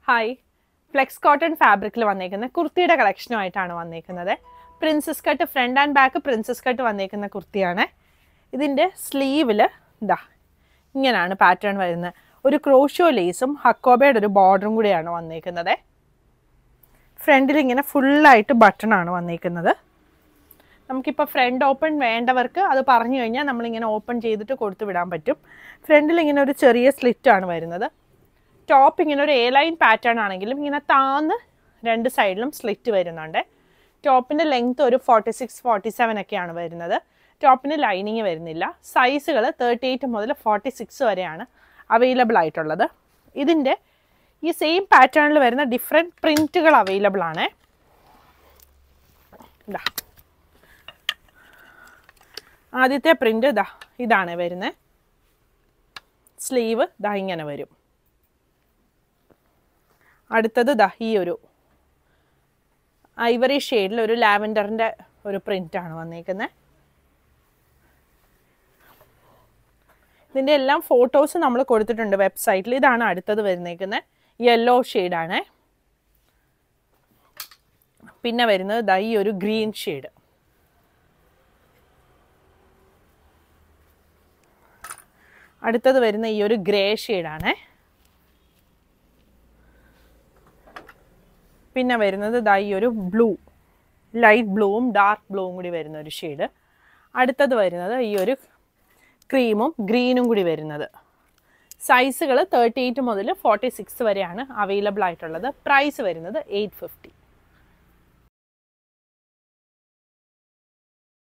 Hi, flex cotton ഫാബ്രിക്കിൽ വന്നേക്കുന്ന കുർത്തിയുടെ കളക്ഷനുമായിട്ടാണ് വന്നേക്കുന്നത്. Princess cut front and back princess cut വന്നേക്കുന്ന കുർത്തിയാണ്. ഇതിൻ്റെ സ്ലീവിൽ ഇതാ ഇങ്ങനെയാണ് പാറ്റേൺ വരുന്നത്. ഒരു ക്രോഷോ ലേസും ഹക്കോബയുടെ ഒരു ബോർഡറും കൂടിയാണ് വന്നേക്കുന്നത്. ഫ്രണ്ടിൽ ഇങ്ങനെ ഫുള്ളായിട്ട് ബട്ടണാണ് വന്നേക്കുന്നത്. നമുക്കിപ്പോൾ ഫ്രണ്ട് ഓപ്പൺ വേണ്ടവർക്ക് അത് പറഞ്ഞു കഴിഞ്ഞാൽ നമ്മളിങ്ങനെ ഓപ്പൺ ചെയ്തിട്ട് കൊടുത്തു വിടാൻ പറ്റും. ഫ്രണ്ടിൽ ഇങ്ങനെ ഒരു ചെറിയ സ്ലിറ്റാണ് വരുന്നത്. ടോപ്പ് ഇങ്ങനെ ഒരു എ ലൈൻ പാറ്റേൺ ആണെങ്കിലും ഇങ്ങനെ താന്ന് രണ്ട് സൈഡിലും സ്ലിറ്റ് വരുന്നുണ്ട്. ടോപ്പിൻ്റെ ലെങ്ത്ത് ഒരു 46-47 ഒക്കെയാണ് വരുന്നത്. ടോപ്പിന് ലൈനിങ് വരുന്നില്ല. സൈസുകൾ 38 മുതൽ 46 വരെയാണ് അവൈലബിൾ ആയിട്ടുള്ളത്. ഇതിൻ്റെ ഈ സെയിം പാറ്റേണിൽ വരുന്ന ഡിഫറെൻറ്റ് പ്രിൻറ്റുകൾ അവൈലബിൾ ആണ്. ഇതാ ആദ്യത്തെ പ്രിൻ്റ് ഇതാണ് വരുന്നത്. സ്ലീവ് ഇങ്ങനെ വരും. അടുത്തത് ഈ ഒരു ഐവറി ഷെയ്ഡിൽ ഒരു ലാവൻഡറിൻ്റെ ഒരു പ്രിൻ്റാണ് വന്നേക്കുന്നത്. ഇതിൻ്റെ എല്ലാം ഫോട്ടോസ് നമ്മൾ കൊടുത്തിട്ടുണ്ട് വെബ്സൈറ്റിൽ. ഇതാണ് അടുത്തത് വരുന്നേക്കുന്നത്. യെല്ലോ ഷെയ്ഡാണ്. പിന്നെ വരുന്നത് ഈ ഒരു ഗ്രീൻ ഷെയ്ഡ്. അടുത്തത് വരുന്ന ഈ ഒരു ഗ്രേ ഷെയ്ഡാണ്. പിന്നെ വരുന്നത് ഈ ഒരു ബ്ലൂ, ലൈറ്റ് ബ്ലൂവും ഡാർക്ക് ബ്ലൂവും കൂടി വരുന്ന ഒരു ഷെയ്ഡ്. അടുത്തത് വരുന്നത് ഈ ഒരു ക്രീമും ഗ്രീനും കൂടി വരുന്നത്. സൈസുകൾ 38 മുതൽ 46 വരെയാണ് അവൈലബിൾ ആയിട്ടുള്ളത്. പ്രൈസ് വരുന്നത് 850.